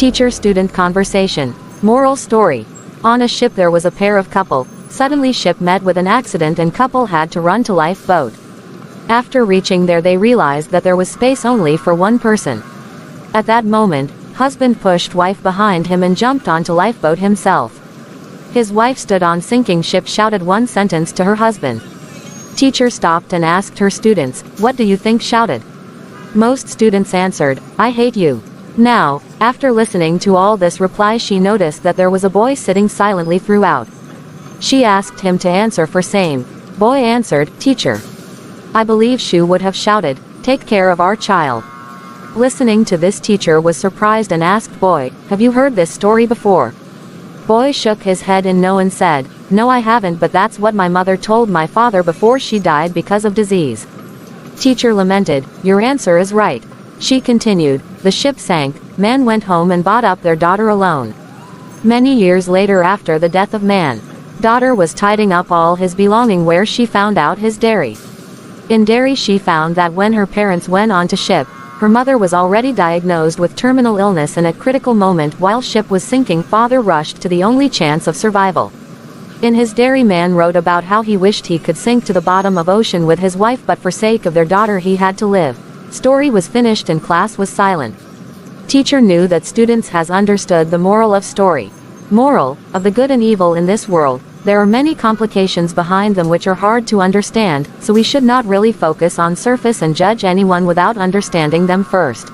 Teacher-student conversation. Moral story. On a ship there was a pair of couple. Suddenly ship met with an accident and couple had to run to lifeboat. After reaching there they realized that there was space only for one person. At that moment, husband pushed wife behind him and jumped onto lifeboat himself. His wife stood on sinking ship, shouted one sentence to her husband. Teacher stopped and asked her students, "What do you think?" shouted. Most students answered, "I hate you." Now, after listening to all this reply, she noticed that there was a boy sitting silently throughout. She asked him to answer for same. Boy answered, "Teacher." I believe she would have shouted, "Take care of our child." Listening to this, teacher was surprised and asked boy, "Have you heard this story before?" Boy shook his head in no and said, "No, I haven't, but that's what my mother told my father before she died because of disease." Teacher lamented, "Your answer is right." She continued, "The ship sank, man went home and brought up their daughter alone. Many years later, after the death of man, daughter was tidying up all his belonging where she found out his dairy. In dairy she found that when her parents went on to ship, her mother was already diagnosed with terminal illness, and at critical moment while ship was sinking father rushed to the only chance of survival. In his dairy man wrote about how he wished he could sink to the bottom of ocean with his wife, but for sake of their daughter he had to live. Story was finished and class was silent. Teacher knew that students has understood the moral of story. Moral, of the good and evil in this world, there are many complications behind them which are hard to understand, so we should not really focus on surface and judge anyone without understanding them first.